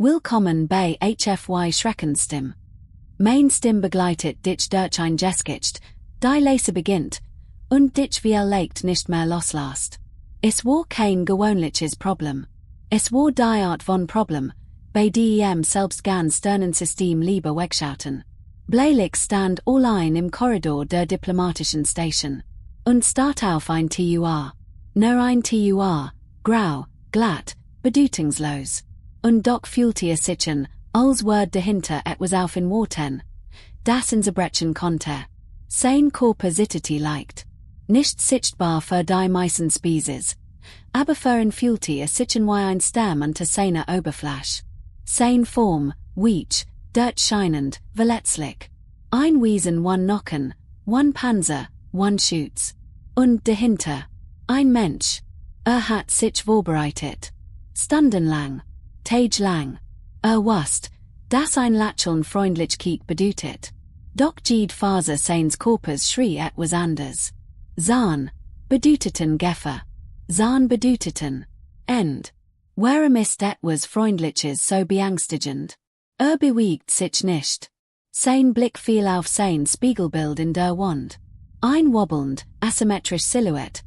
Willkommen bei HFY Schreckensstimme. Mein Stimme begleitet dich durch ein Geschichte, die Lese beginnt, und dich vielleicht nicht mehr loslässt. Es war kein gewöhnliches Problem. Es war die Art von Problem, bei dem selbst ganz Sternensystem lieber wegschauten. Bleilich stand allein im Korridor der diplomatischen Station. Und start auf ein TUR. Nur ein TUR, grau, glatt, bedeutungslos. Und doch fühlte sich als Word dahinter etwas auf in Worten, das in zerbrechen konnte. Sein Körper zitterte leicht. Nicht sichtbar für die meisten Species, aber für ihn fühlte sich wie ein Stem unter seiner Oberfläche. Sein Form, weich, durchscheinend, verletzlich. Ein Wesen one Nocken, one Panzer, one Schutz. Und dahinter, ein Mensch. Hat sich vorbereitet. Stundenlang. Tagelang. Wusste, dass ein Lächeln Freundlichkeit bedeutet. Doch jede Phase seines Körpers schrie etwas anders. Zahn, bedeuteten Geffer. Zahn bedeuteten End. Warum ist etwas Freundliches so beängstigend? Bewiegt sich nicht. Sein Blick fiel auf sein Spiegelbild in der Wand. Ein wobbelnd, asymmetrisch Silhouette,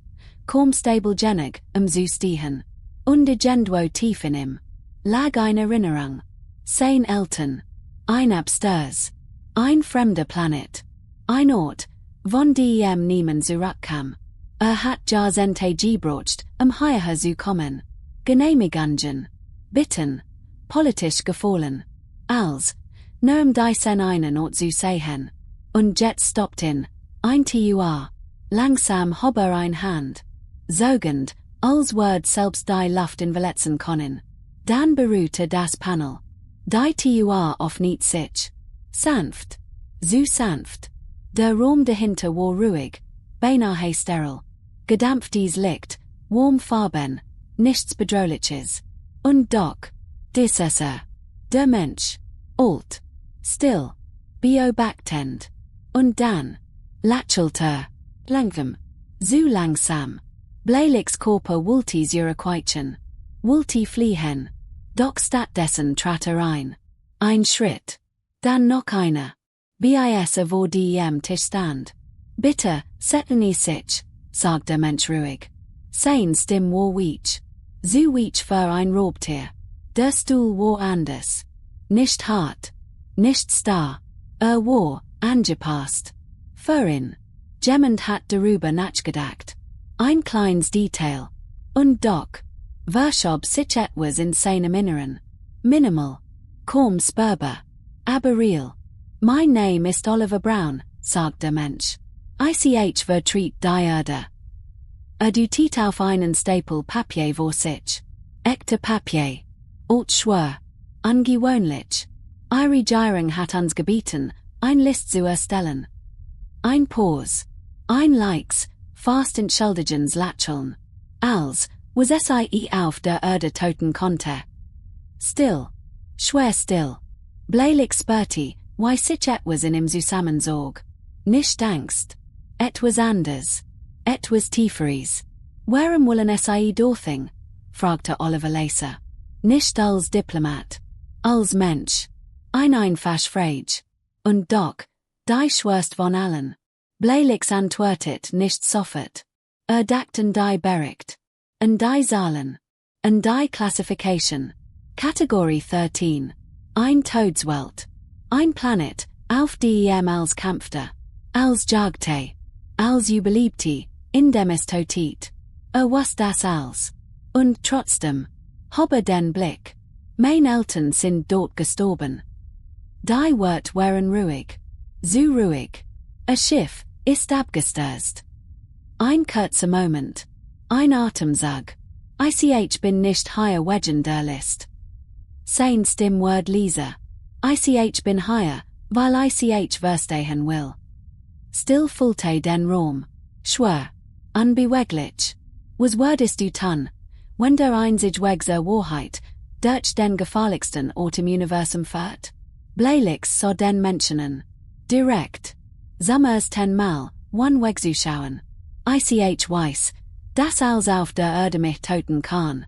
kaum stabelgenig, zu stehen. Und irgendwo tief in ihm lag eine Erinnerung. Sein Eltern. Ein Absturz. Ein fremder Planet. Ein Ort, von dem niemand zurückkam. Hat Jahrzehnte gebraucht, hierher zu kommen. Genehmigungen. Bitten. Politisch gefallen. Als. Nur diesen einen Ort zu sehen. Und jetzt stoppt in. Ein TUR. Langsam hob ein Hand. Sogend, als Word selbst die Luft in verletzen können. Dann beruhte das Panel. Die TUR auf nicht sich. Sanft. So sanft. Der Raum dahinter war ruhig, beinahe steril. Gedämpftes Licht, warm Farben, nichts Bedrohliches. Und doch, dies ist der Mensch. Alt. Still. Beobachtend. Und dann, lächelte. Langsam. So langsam. Bleilichs Körper wollte zurückweichen. Wollte fliehen. Doch stattdessen trat ein. Ein Schritt. Dann noch einer. Bis vor dem Tisch stand. Bitte, setzen Sie sich, sagte der Mensch ruhig. Sein Stimme war weich. So weich für ein Raubtier. Der Stuhl war anders. Nicht hart. Nicht starr. War angepasst. Für ihn. Jemand hat darüber nachgedacht. Ein kleines Detail. Und doch, verschob sich etwas in seinem Inneren. Minimal. Kaum spürbar. Aber real. Mein Name ist Oliver Brown, sagte der Mensch. Ich vertritt die Erde. Dutit auf einen Stapel Papier vor sich. Echte Papier. Alt schwer. Ungewöhnlich. Ihre Regierung hat uns gebeten, ein List zu erstellen. Ein Pause. Ein Likes, fast entschuldigens Lächeln. Als, was sie auf der Erde toten konnte. Still. Schwer still. Bleilich spürte, wie sich etwas in ihm zusammenzog. Nicht Angst. Etwas anders. Etwas Tieferes. Warum wollen sie dorthin? Fragte Oliver Laser. Nicht als Diplomat. Als Mensch. Ein einfach Frage. Und doch, die schwerst von allen. Bleilichs antwortet nicht sofort. Dachten die bericht. Und die Zahlen. Und die Classification. Kategorie 13. Ein Todeswelt. Ein Planet, auf dem als kämpfte. Als jagte. Als überlebte, indem es totet. Was das als? Und trotzdem. Habe den Blick. Meine Eltern sind dort gestorben. Die Wort waren ruhig. So ruhig. Schiff ist abgestürzt. Ein kurzer Moment. Ein Atemzug. Ich bin nicht hier wegen der List. Sein Stimme Word leiser. Ich bin hier, weil ich verstehen will. Still fühlte den Raum. Schwer. Unbeweglich. Was würdest du tun, wenn der einzig Weg zur Wahrheit, durch den gefährlichsten Ort im Universum führt? Bleilich so den Menschen. Direkt. Summers 10-mal, one Weg zu schauen. Ich weiß, dass alles auf der Erde mich töten kann.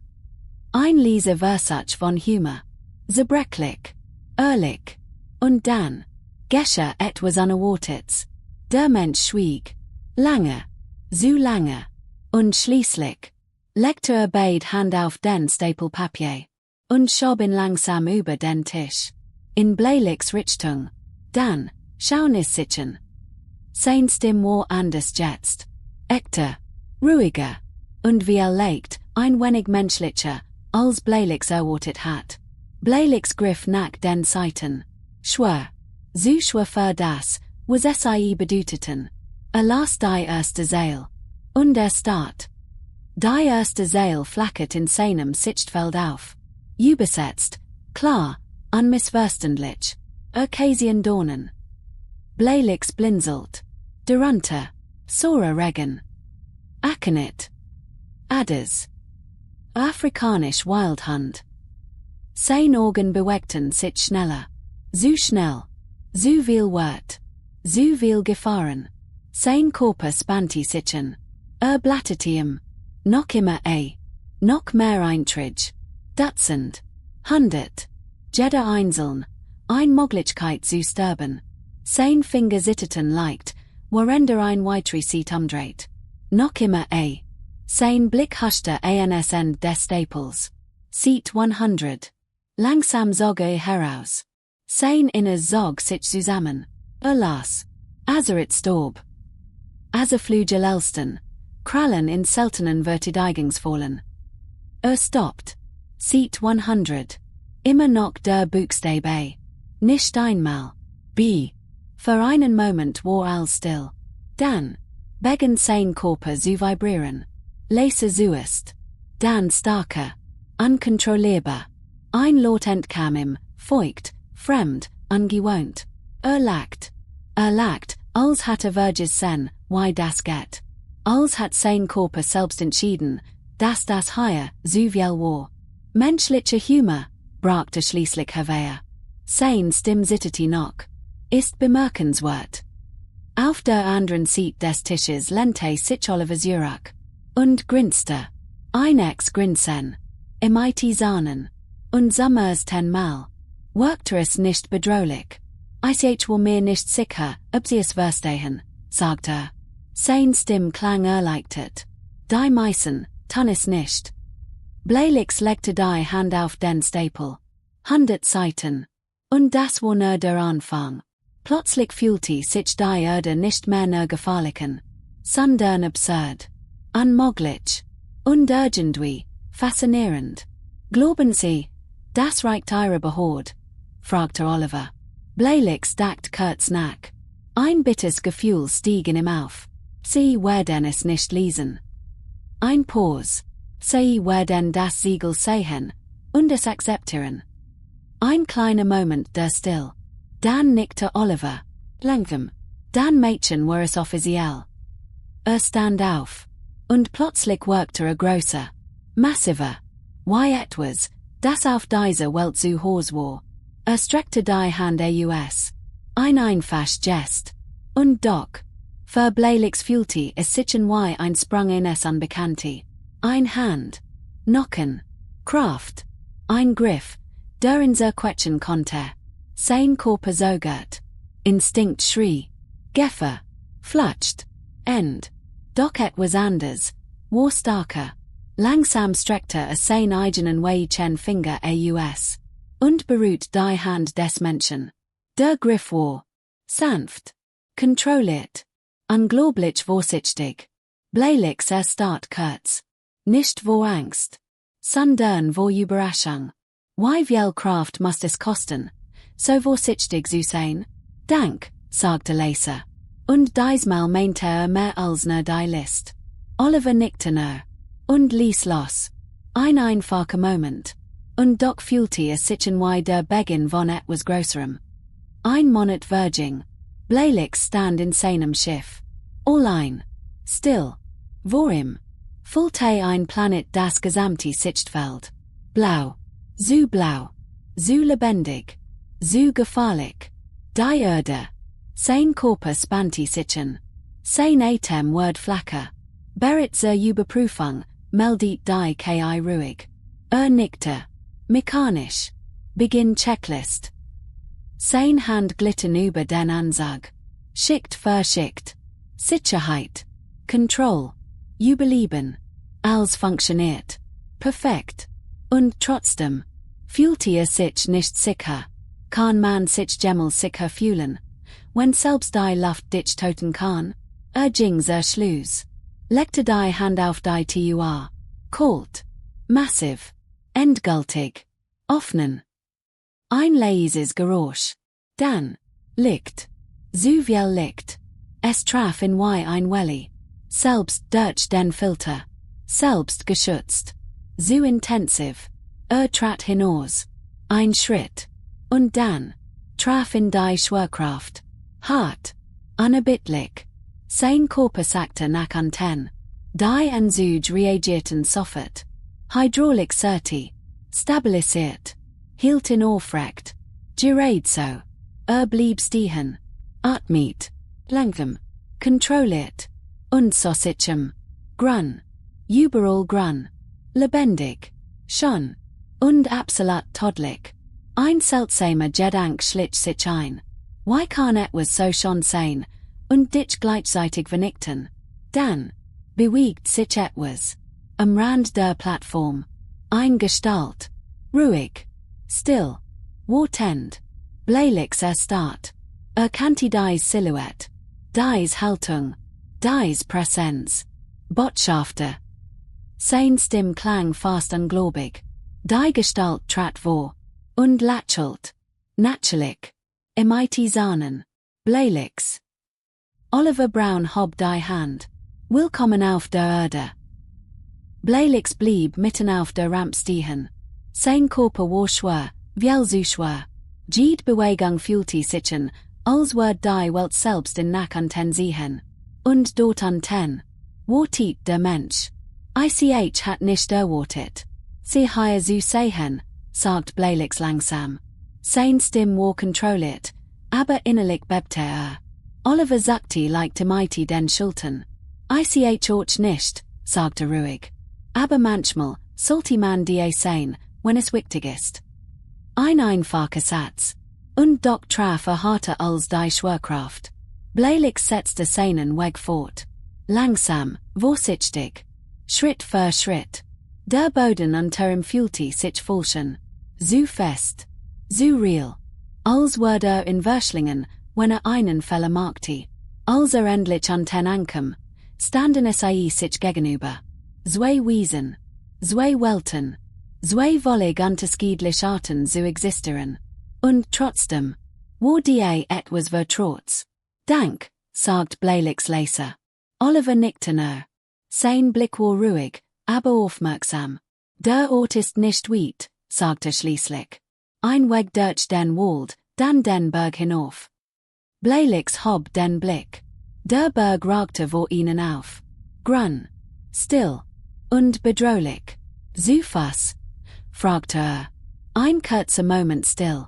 Ein Leser Versatz von Humor. Zerbrechlich, ehrlich, und dann, Gescher etwas Unerwartetes, der Mensch schwieg, lange, zu lange, und schließlich, legte beide Hand auf den Stapel Papier, und schob ihn langsam über den Tisch, in Bleilichs Richtung, dann, schauen es sitzen. Sein Stimme war anders jetzt, echter, ruhiger, und wie legt, ein wenig menschlicher, als Bleilichs erwartet hat. Bleilichs griff nach den Seiten, schwer, so schwer für das, was es bedeuteten. Las die erste Seil. Und Start. Die erste Seil flackert in seinem Sichtfeld auf. Übersetzt, klar, unmissverständlich, Circassian Dornen. Bleilichs blinzelt. Darunter, Sora Regen. Aconit. Adders. Afrikanisch Wildhund. Sein Augen bewegten sich schneller. So schnell. So viel Wort. So viel Gefahren. Sein Körper spannte sich an. Blatterte ihm. Noch immer noch mehr Einträge. Dutzend. Hundert. Jeder einzeln. Ein Möglichkeit zu sterben. Sein Finger zitterten leicht, während ein weitere Seat umdreht. Noch immer Sein Blick huschte ans Ende des Stapels. Seat 100. Langsam zog heraus. Sein Inneres zog sich zusammen. Las. It starb. Flügelelsten. Krallen in seltenen Verteidigungsfallen. Stoppt. Seat 100. Immer noch der Buchstabe. Nicht einmal. B. Für einen Moment war all still. Dann, begann sein Körper zu vibrieren. Leise zuerst. Dann starker. Unkontrollierbar. Ein Laut entkam ihm, feucht, fremd, ungewohnt. Lacht, als hatte Verges sen, wie das geht. Als hat sein Körper selbst entschieden, dass das hier so viel war. Menschlicher Humor, brachte schließlich hervor. Sein Stimme zitterte noch. Ist bemerkenswert. Auf der anderen Seite des Tisches lehnte sich Oliver zurück. Und grinste. Grinsen. Sahnen. Und summers 10-mal. Wirkte es nicht bedrohlich. Ich war mir nicht sicher, ob sie es verstehen, sagte er. Sein Stimme klang erleichtert. Die meisten, tun es nicht. Bleilichs legte die Hand auf den Stapel. 100 Seiten. Und das war nur der Anfang. Plötzlich fühlte sich die Erde nicht mehr nur gefährlichen, sondern absurd. Unmöglich. Und irgendwie, faszinierend. Glauben Sie, das reicht Ihre Behörde? Fragte Oliver. Bleilichs dachte kurz nach. Ein bittes Gefühl stieg in ihm auf. Sie werden es nicht lesen. Ein Pause. Sie werden das Siegel sehen und es akzeptieren. Ein kleiner Moment der Still. Dann nickte Oliver. Langsam. Dann Mädchen war es offiziell. Stand auf. Und plötzlich wirkte größer. Massiver. Wie etwas, das auf dieser Welt zu Hause war. Streckte die Hand aus. Ein einfach Gest. Und doch, für Bleilichs fühlte es sich wie ein Sprung in es Unbekannte. Ein Hand. Knocken. Kraft. Ein Griff, der ihn zerquetschen konnte. Sein Körper zögert. Instinkt schrie. Gefahr. Flutscht. End. Doch etwas anders. War starker. Langsam streckte es sein eigenen weichen Finger aus. Und berührt die Hand des Menschen. Der Griff war sanft. Kontrolliert. Unglaublich vorsichtig. Bleilichs Start kurz. Nicht vor Angst. Sondern vor Überraschung. Wie viel Kraft muss es kosten, so vorsichtig zu sein? Dank, sagte Lisa. Und diesmal meinte mehr als nur die List. Oliver nickte nur. Und ließ los. Ein einfacher Moment. Und doch fühlte es sich wie der Beginn von etwas Größerem. Ein Monat Verging. Bleilichs stand in seinem Schiff. Allein. Still. Vor ihm. Füllte ein Planet das gesamte Sichtfeld. Blau. So lebendig. So gefährlich. Die Erde. Sein Körper spannte sich an. Sein Atem wurde flacher. Berit zur Überprüfung, meldet die KI ruhig. Nickte. Mechanisch. Beginn Checklist. Sein Hand glitten über den Ansag. Schickt verschickt. Sicherheit. Control. Überleben. Alles funktioniert. Perfekt. Und trotzdem. Fühlte er sich nicht sicher. Kann man sich jemals sicher fühlen. Wenn selbst die Luft dich töten kann. Ging sehr Schluss. Legte die Hand auf die Tua. Kalt. Massiv. Endgültig. Öffnen. Ein leises Geräusch. Dann. Licht. So viel Licht. Es traf in wie ein Welli. Selbst durch den Filter. Selbst geschützt. So intensiv. Trat hinaus. Ein Schritt. Und dann. Traf in die Schwerkraft. Hart. Unerbittlich. Sein Körper sagte nach Anten. Die Anzug reagierten sofort. Hydraulik certi. Stabilisiert. Hielt in aufrecht. Gerade so. Blieb stehen. Atmet. Langsam. Kontrolliert. Und so sichem. Grun. Überall grun. Lebendig. Schon. Und absolut todlich. Ein seltsamer Gedanke schlich sich ein. Wie kann etwas so schon sein, und dich gleichzeitig vernichten? Dann. Bewegt sich etwas. Am Rand der Plattform. Ein Gestalt. Ruhig. Still. Wartend. Bleich erstarrt. Kannte dies Silhouette. Dies Haltung. Dies Präsenz. Botschafter. Sein Stimme klang fast ungläubig. Die Gestalt trat vor. Und lächelt. Natürlich. Sahnen. Bleich. Oliver Brown hob die Hand. Willkommen auf der Erde. Bleich blieb mitten auf der Ramp stehen. Sein Körper war schwer, viel zu schwer. Jede Bewegung fühlte sich an, als würde die Welt selbst in Nachanten sehen. Und dort anten. Wartet der Mensch. Ich hat nicht erwartet. Sie hier zu sehen, sagt Bleich langsam. Sein Stimme war kontrolliert, aber innerlich bebte er. Oliver sagte legte mighty den Schultern. Ich auch nicht, sagte ruhig. Aber manchmal sollte man die sein, wenn es wichtig ist. Ein einfacher Satz. Und doch traf harter als die Schwerkraft. Bleich setzte seinen Weg fort. Langsam, vorsichtig. Schritt für Schritt. Der Boden unter ihm fühlte sich falschen. So fest. So real. Als würde in Verschlingen, wenn einen Fehler machte. Als endlich anten ankam, standen sich gegenüber. Zwei Wesen. Zwei Welten. Zwei völlig unterschiedliche Arten zu existieren. Und trotzdem. War die etwas vertraut. Dank, sagt Bleichs Leser. Oliver nickte nur. Sein Blick war ruhig, aber aufmerksam. Der Ort ist nicht weit, sagte schließlich. Ein Weg durch den Wald, dann den Berg hinauf. Bleichs hob den Blick. Der Berg ragte vor ihnen auf. Grun. Still. Und bedrohlich. So was? Fragte er. Ein kurzer Moment still.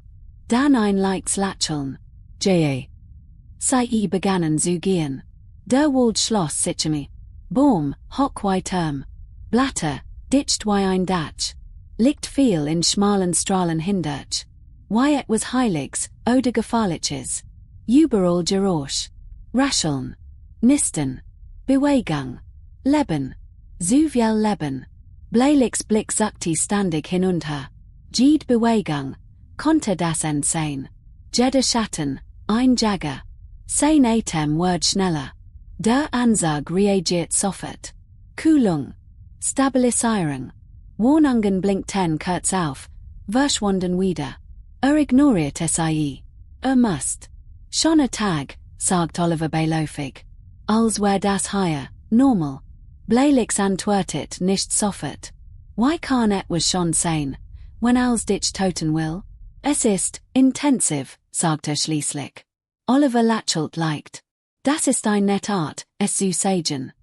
Dann ein leichtes Lächeln. Sie begannen zu gehen. Der Wald schloss sich mir. Baum, hoch wie Turm. Blätter, dicht wie ein Dach. Liegt viel in schmalen Strahlen hindurch. Wie etwas Heiliges oder Gefährliches. Überall Geräusch. Rascheln. Nisten. Bewegung. Leben. So viel Leben. Bleichs Blick sagte ständig hinunter. Jede Bewegung. Konnte das sein. Jeder Schatten. Ein Jagger. Sein Atem wird schneller. Der Ansag reagiert sofort. Kühlung. Stabilisierung. Warnungen blinkten kurz auf. Verschwunden wieder. Ignoriert sie. Must. Schon ein Tag, sagt Oliver beiläufig. Als wär das hier, normal. Bleichs antwortet nicht sofort. Wie kann etwas schon sein, wenn alles dich töten will? Es ist intensiv, sagt er schließlich. Oliver lächelt leicht. Das ist ein nette Art, es zu sagen.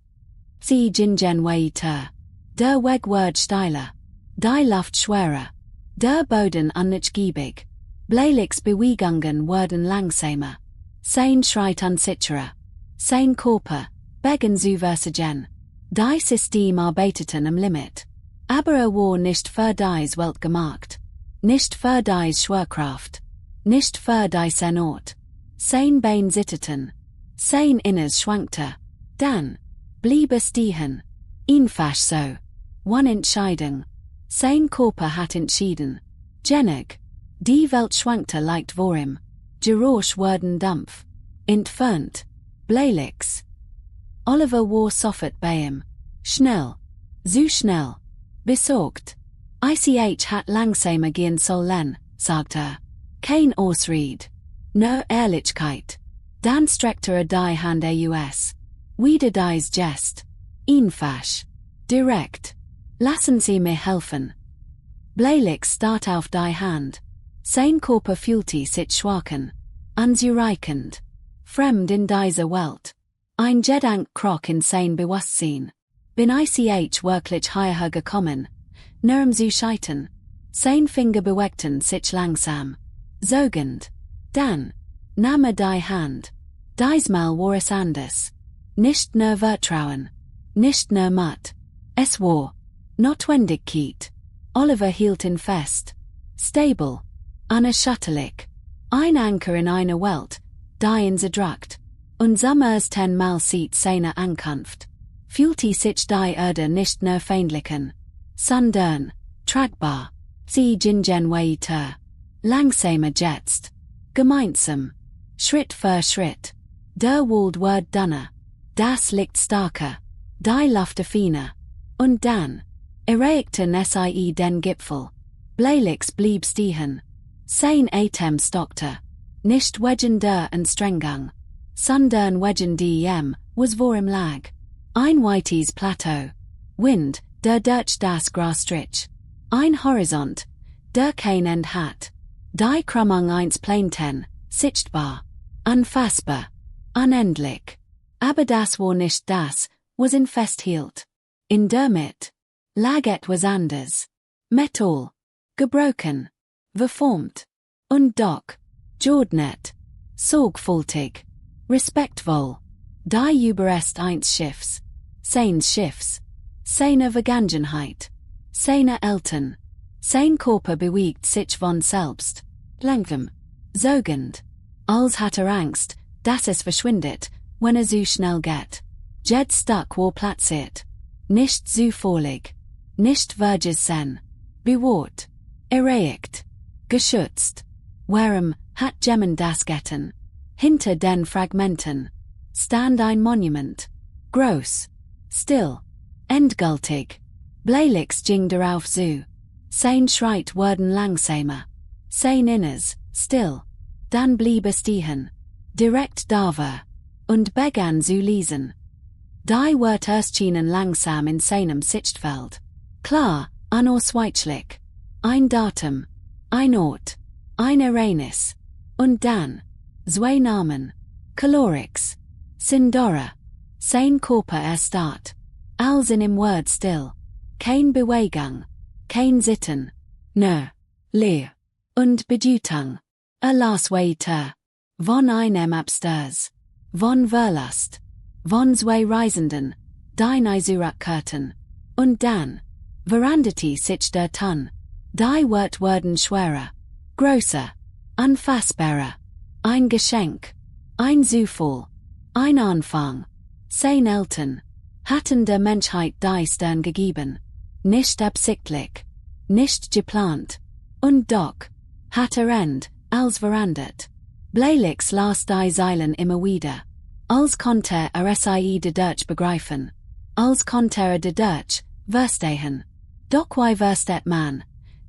Sie gingen weiter. Der Weg wird steiler. Die Luft schwerer. Der Boden unnachgiebig. Bleichs Bewegungen werden langsamer. Sein Schritt unsicherer. Sein Körper, begann zu versagen. Die System arbeiteten am Limit. Aber war nicht für dies Welt gemacht. Nicht für die Schwerkraft. Nicht für die Senort. Sein Bein zitterten. Sein Innes schwankte. Dan. Bliebe stehen. Einfach so. One Entscheidung. Sein Körper hat entschieden. Genig. Die Welt schwankte leicht vor ihm. Geräusch wurden Dampf. Entfernt. Bleilix. Oliver war sofort bei ihm. Schnell. So schnell. Besorgt. Ich hat langsamer gehen sollen, sagte er. Kein Ausrede. No Ehrlichkeit. Dan streckte die Hand aus. Wieder dies Gest. Einfach. Direkt. Lassen Sie mir helfen. Bleilix start auf die Hand. Sein Körper fühlte sich schwachen. Anzureichend. Fremd in dieser Welt. Ein Gedanke kroch in sein Bewusstsein. Bin ich wirklich hierher gekommen? Nur zu scheitern. Sein Finger bewegten sich langsam. Sogend. Dann. Nahm die Hand. Diesmal war es anders. Nicht nur Vertrauen. Nicht nur Mut. Es war Notwendigkeit. Oliver hielt ihn fest. Stable. Unerschütterlich. Ein Anker in einer Welt, die ihn zerdrückt. Und summers 10-mal sieht seine Ankunft. Fühlte sich die Erde nicht nur feindlichen, sondern tragbar. Sie gingen weiter. Langsamer jetzt. Gemeinsam. Schritt für Schritt. Der Wald wird dünner. Das Licht stärker. Die Luft feiner. Und dann erreichten sie den Gipfel. Bleilix blieb stehen. Sein Atem stockte. Nicht wegen der Anstrengung, sondern wegen dem, was vor ihm lag. Ein weites Plateau. Wind, der durch das Gras strich. Ein Horizont, der kein End hat. Die Krümmung eines Planeten, sichtbar. Unfassbar. Unendlich. Aber das war nicht das, was ihn festhielt. In der Mitte lag etwas anders. Metall. Gebrochen. Verformt. Und doch. Geordnet. Sorgfältig. Respektvoll. Die Überrest eines Schiffs. Seines Schiffs. Seine Vergangenheit. Seine Eltern. Sein Körper bewegt sich von selbst. Langsam. Sogend. Als hat Angst, dass es verschwindet, wenn so schnell geht. Jed stuck war platziert. Nicht zufällig. Nicht vergessen. Bewahrt. Erregt. Geschützt. Warum hat jemand das getan? Hinter den Fragmenten stand ein Monument. Groß. Still. Endgültig. Bleilix ging darauf zu. Sein Schritt wurden langsamer. Sein Innes, still. Dann blieb er stehen. Direkt da war. Und begann zu lesen. Die Wörter erschienen langsam in seinem Sichtfeld. Klar, unausweichlich. Ein Datum. Ein Ort. Ein Ereignis. Und dann. Zwei Namen. Calorix. Sindora. Sein Körper erstarrt. Als in ihm Word still. Kein Bewegung. Kein Sitten. Nur. Leer. Und Bedeutung. Las weiter. Von einem Absturz. Von Verlust. Von zwei Reisenden. Die zurückkehrten. Und dann. Veränderte sich der Ton. Die Wort wurden schwerer. Größer. Unfassbarer. Ein Geschenk. Ein Zufall. Ein Anfang. Sein Eltern hatten der Menschheit die Stirn gegeben. Nicht absichtlich. Nicht geplant. Und doch hat End, als verändert. Bleilix las die Zeilen immer wieder. Als konnte sie de Deutsch begreifen. Als konnte de Deutsch verstehen. Doch wie versteht man,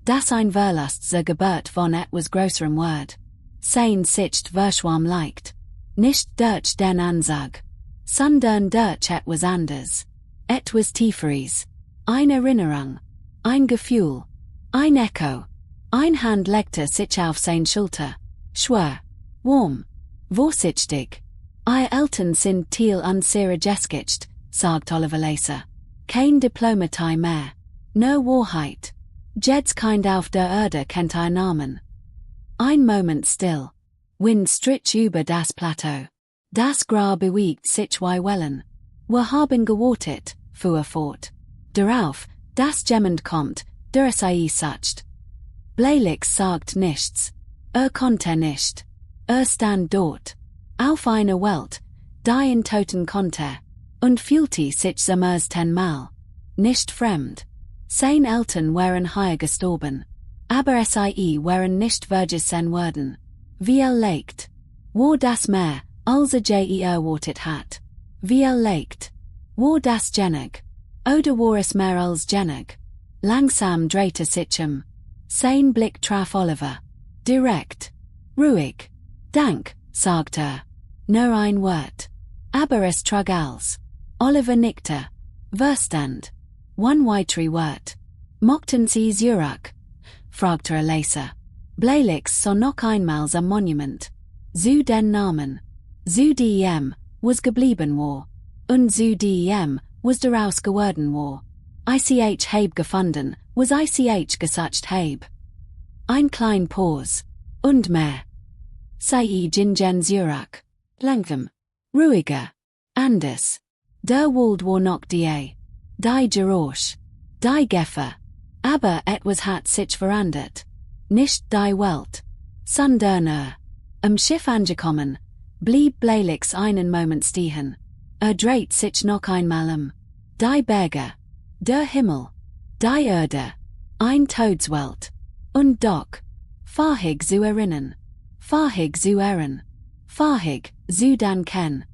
dass ein Verlust zur Geburt von etwas Größerem Word. Sein Sicht verschwamm leicht. Nicht durch den Ansag, sondern durch etwas anders. Etwas Tieferes. Eine Erinnerung. Ein Gefühl. Ein Echo. Ein Hand legte sich auf sein Schulter. Schwer. Warm. Vorsichtig. Ihr Eltern sind Thiel unsergeschickt, sagt Oliver Laser. Kein Diplomatie mehr. No Wahrheit. Jed's Kind auf der Erde kennt ein Namen. Ein Moment still. Wind strich über das Plateau. Das Gras bewegt sich wie Wellen. Wir haben gewartet, fuhr er fort. Darauf, dass jemand kommt, der sie sucht. Bleilix sagt nichts. Konnte nicht. Stand dort. Auf eine Welt, die in Toten konnte. Und fühlte sich zum ersten Mal. Nicht fremd. Seine Eltern waren hier gestorben. Aber sie waren nicht vergessen worden. Wie legt. War das mehr, als erwartet hat. Wie legt. War das genug. Oder war es mehr als genug. Langsam drehte sich Sein Blick traf Oliver. Direkt. Ruhig. Dank, sagte nur ein Wort. Aber es trug als. Oliver nickte. Verstand. One weitere Wort. Mochten Sie Zurück? Fragte Leser. Bleilix so noch einmal am Monument. Zu den Namen. Zu dem, was geblieben war. Und zu dem, was daraus geworden war. Ich heb gefunden, was ich gesucht heb. Ein klein Pause. Und mehr. Sei gingen zurück. Langsam. Ruhiger. Anders. Der Wald war noch die Geräusch. Die Gefahr. Aber etwas hat sich verändert. Nicht die Welt. Sondern am Schiff angekommen, blieb Bleilix einen Moment stehen. Dreht sich noch einmal Die Berge. Der Himmel. Die Erde. Ein Todeswelt. Und doch. Fahig zu erinnern. Fahig zu ehren. Fahig zu danken.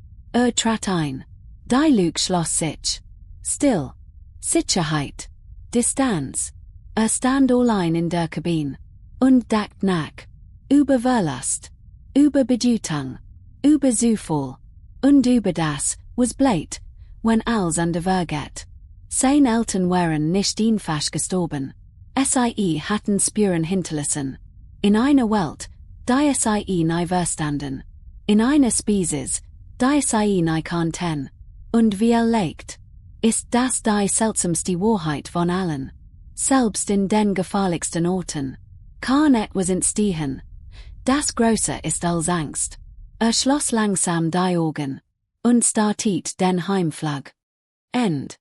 Trat ein. Die Luke schloss sich. Still. Sicherheit. Distanz. Stand allein in der Kabine. Und dacht nach. Über Verlust. Über Bedeutung. Über Zufall. Und über das, was bleibt, wenn alles undervergeht. Seine Eltern waren nicht einfach gestorben. Sie hatten Spuren hinterlassen. In einer Welt, die sie nie verstanden. In einer Spezies, die sie nie kannten. Und wie legt. Ist das die seltsamste Wahrheit von allen. Selbst in den gefährlichsten Orten. Kann etwas entstehen. Das Große ist als Angst. Schloss langsam die Augen. Und startet den Heimflug. End.